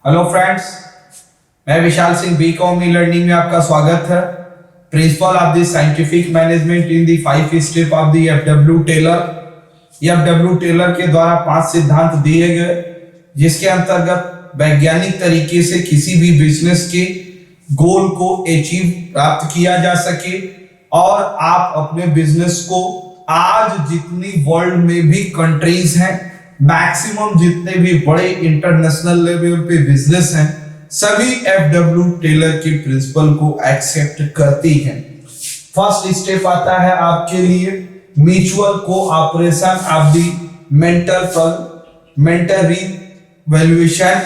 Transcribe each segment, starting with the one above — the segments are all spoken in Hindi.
हेलो फ्रेंड्स, मैं Vishal Singh BCom e learning में आपका स्वागत है। Principle of the scientific management in the 5 step of the FW Taylor. FW Taylor के द्वारा 5 सिद्धांत दिए गए जिसके अंतर्गत वैज्ञानिक तरीके से किसी भी बिजनेस के गोल को अचीव प्राप्त किया जा सके और आप अपने बिजनेस को आज जितनी वर्ल्ड में भी कंट्रीज हैं, मैक्सिमम जितने भी बड़े इंटरनेशनल लेवल पे बिजनेस हैं, सभी एफडब्ल्यू टेलर के प्रिंसिपल को एक्सेप्ट करती हैं। फर्स्ट स्टेप आता है आपके लिए mutual cooperation of the mentor revaluation.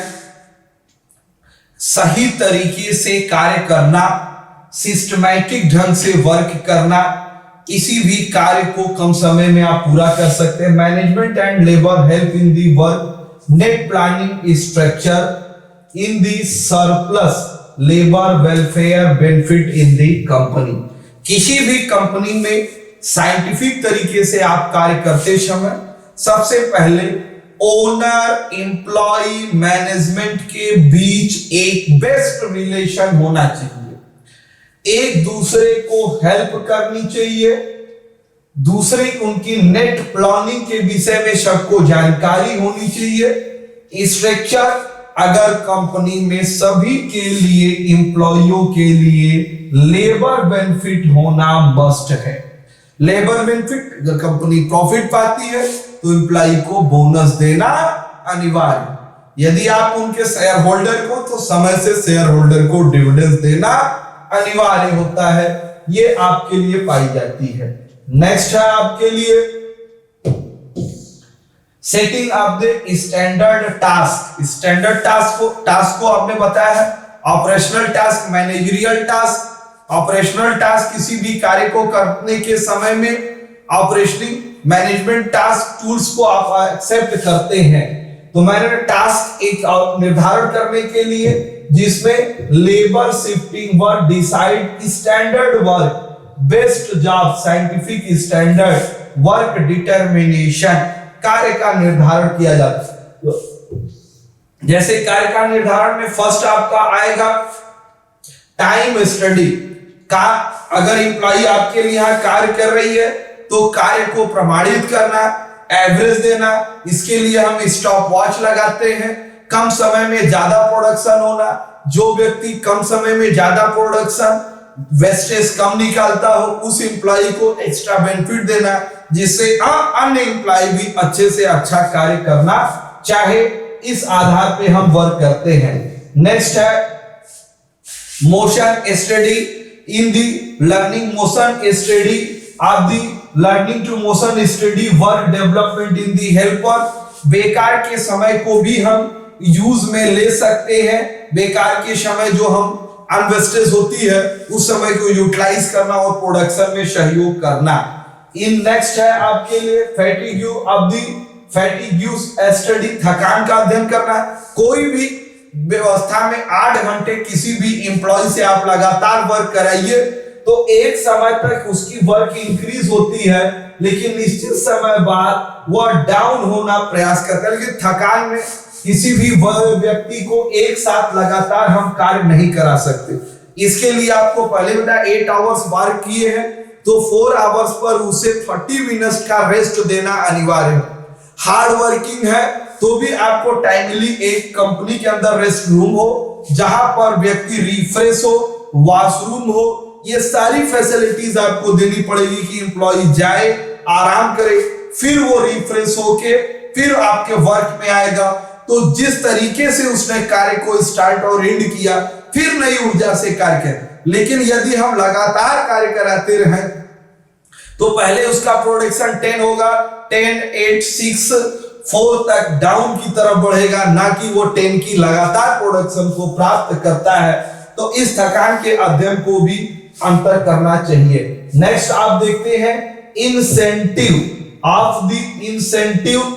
सही तरीके से कार्य करना, सिस्टमैटिक ढंग से वर्क करना, किसी भी कार्य को कम समय में आप पूरा कर सकते हैं। Management and labour help in the work, net planning structure in the surplus, labour welfare benefit in the company. किसी भी कंपनी में साइंटिफिक तरीके से आप कार्य करते समय सबसे पहले ओनर एम्प्लॉय मैनेजमेंट के बीच एक बेस्ट रिलेशन होना चाहिए, एक दूसरे को हेल्प करनी चाहिए, दूसरे उनकी नेट प्लानिंग के विषय में सबको जानकारी होनी चाहिए। स्ट्रक्चर, अगर कंपनी में सभी के लिए एम्प्लॉइयों के लिए लेबर बेनिफिट होना मस्ट है। लेबर बेनिफिट, अगर कंपनी प्रॉफिट पाती है तो एम्प्लॉय को बोनस देना अनिवार्य। यदि आप उनके शेयर होल्डर को तो समय से शेयर होल्डर को डिविडेंड देना अनिवार्य होता है। ये आपके लिए पाई जाती है। नेक्स्ट है आपके लिए setting of the standard task. Standard task को आपने बताया है operational task, managerial task. Operational task किसी भी कार्य को करने के समय में ऑपरेशनल मैनेजमेंट टास्क टूल्स को आप एक्सेप्ट करते हैं। तो मैंने टास्क एक निर्धारण करने के लिए जिसमें labour shifting work, decide standard work, best job, scientific standard work, determination, कार्य का निर्धारण किया जाता है। जैसे कार्य का निर्धारण में फर्स्ट आपका आएगा टाइम स्टडी का। अगर एम्प्लॉय आपके लिए यहां कार्य कर रही है तो कार्य को प्रमाणित करना, एवरेज देना, इसके लिए हम स्टॉप वॉच लगाते हैं। कम समय में ज्यादा प्रोडक्शन होना, जो व्यक्ति कम समय में ज्यादा प्रोडक्शन, वेस्टेज कम निकालता हो, उस एम्प्लॉय को एक्स्ट्रा बेनिफिट देना जिससे अन्य एम्प्लॉय भी अच्छे से अच्छा कार्य करना चाहे। इस आधार पे हम वर्क करते हैं। नेक्स्ट है motion study in the learning, motion study of the learning to motion study work development in the helper. बेकार के समय को भी हम यूज में ले सकते हैं। बेकार के समय जो हम अनवेस्टेज होती है उस समय को यूटिलाइज करना और प्रोडक्शन में सहयोग करना। इन नेक्स्ट है आपके लिए fatigue of the fatigue study, थकान का अध्ययन करना। कोई भी व्यवस्था में 8 घंटे किसी भी एम्प्लॉय से आप लगातार वर्क कराइए तो एक समय तक उसकी वर्क इंक्रीज होती है, लेकिन निश्चित समय बाद वह डाउन होना प्रयास करता है। लेकिन थकान में किसी भी व्यक्ति को एक साथ लगातार हम कार्य नहीं करा सकते। इसके लिए आपको पहले बताया 8 आवर्स वर्क किए हैं तो 4 आवर्स पर उसे 30 मिनट्स का रेस्ट देना अनिवार्य है। हार्ड वर्किंग है तो भी आपको टाइमली एक कंपनी के अंदर रेस्ट रूम हो जहां पर व्यक्ति रिफ्रेश हो, वॉशरूम हो, ये सारी फैसिलिटीज आपको देनी पड़ेगी कि एम्प्लॉय जाए, आराम करे, फिर वो रिफ्रेश होके फिर आपके वर्क में आएगा। तो जिस तरीके से उसने कार्य को स्टार्ट और एंड किया फिर नई ऊर्जा से कार्य करे। लेकिन यदि हम लगातार कार्य कराते रहें तो पहले उसका प्रोडक्शन 10 होगा, 10, 8, 6, 4 तक डाउन की तरफ बढ़ेगा, ना कि वो 10 की लगातार प्रोडक्शन को प्राप्त करता है। तो इस थकान के अध्ययन को भी अंतर करना चाहिए। नेक्स्ट आप देखते हैं incentive of the incentive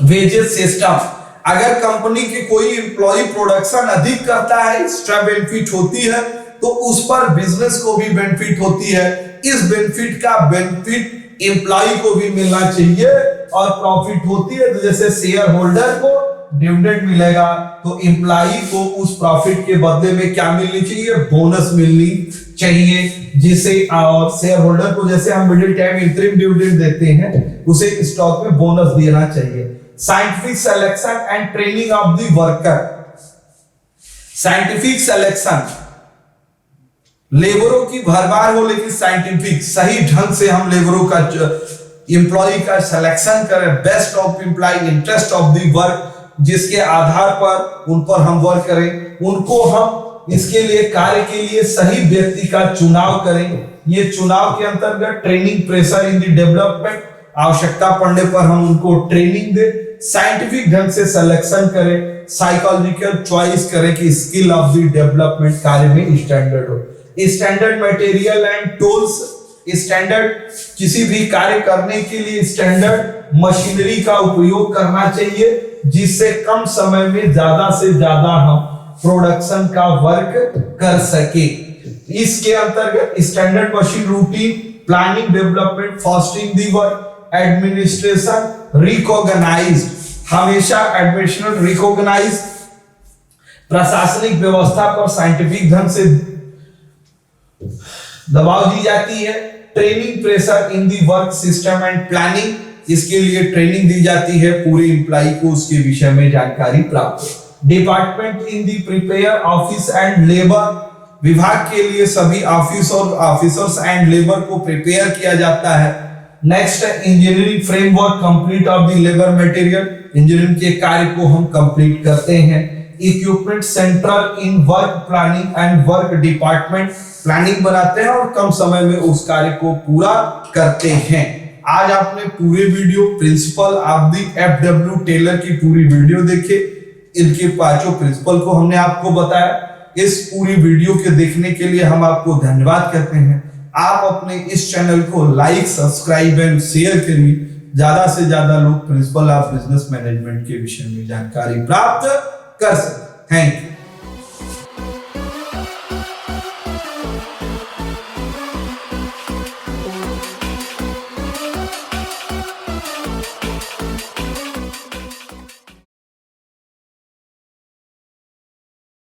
wages system. अगर कंपनी के कोई एम्प्लॉय प्रोडक्शन अधिक करता है, एक्स्ट्रा बेनिफिट होती है तो उस पर बिजनेस को भी बेनिफिट होती है। इस बेनिफिट का बेनिफिट एम्प्लॉय को भी मिलना चाहिए और प्रॉफिट होती है तो जैसे शेयर होल्डर को डिविडेंड मिलेगा तो एम्प्लॉई को उस प्रॉफिट के बदले में क्या मिलनी चाहिए, बोनस मिलनी चाहिए, जिसे और शेयर होल्डर को जैसे हम मिडिल टाइम इंटरिम डिविडेंड देते हैं उसे स्टॉक में बोनस देना चाहिए। Scientific selection and training of the worker, scientific selection, लेबरों की भरमार हो लेकिन साइंटिफिक सही ढंग से हम लेबरों का एम्प्लॉय का सिलेक्शन करें, best of employ interest of the work, जिसके आधार पर उन पर हम वर्क करें, उनको हम इसके लिए कार्य के लिए सही व्यक्ति का चुनाव करें। ये चुनाव के अंतर्गत training, pressure in the development, आवश्यकता पड़ने पर हम उनको ट्रेनिंग दे, साइंटिफिक ढंग से सिलेक्शन करें, साइकोलॉजिकल चॉइस करें कि स्किल ऑफ द डेवलपमेंट कार्य में स्टैंडर्ड हो। Standard material and tools, standard किसी भी कार्य करने के लिए स्टैंडर्ड मशीनरी का उपयोग करना चाहिए, जिससे कम समय में ज्यादा से ज्यादा हम प्रोडक्शन का वर्क कर सके। इसके अंतर्गत standard machine, routine, planning, development, fasting the work, administration, recognized, हमेशा एडमिनिस्ट्रेशन रिकॉग्नाइज, प्रशासनिक व्यवस्था पर साइंटिफिक ढंग से दबाव दी जाती है। Training, pressure in the work system and planning, इसके लिए ट्रेनिंग दी जाती है, पूरे एम्प्लॉय को उसके विषय में जानकारी प्राप्त हो। Department in the prepare office and labour, विभाग के लिए सभी ऑफिस और ऑफिसर्स एंड लेबर को प्रिपेयर किया जाता है। नेक्स्ट है engineering framework, complete of the labour material, engineering के कार्य को हम कंप्लीट करते हैं। Equipment central in work planning and work department, planning बनाते हैं और कम समय में उस कार्य को पूरा करते हैं। आज आपने पूरे video principle of the FW Taylor की पूरी वीडियो देखे, इनके पांचों प्रिंसिपल को हमने आपको बताया। इस पूरी वीडियो के देखने के लिए हम आपको धन्यवाद करते हैं। आप अपने इस चैनल को लाइक, सब्सक्राइब एंड शेयर करिए, ज्यादा से ज्यादा लोग प्रिंसिपल ऑफ बिजनेस मैनेजमेंट के विषय में जानकारी प्राप्त कर सकें। Thank you.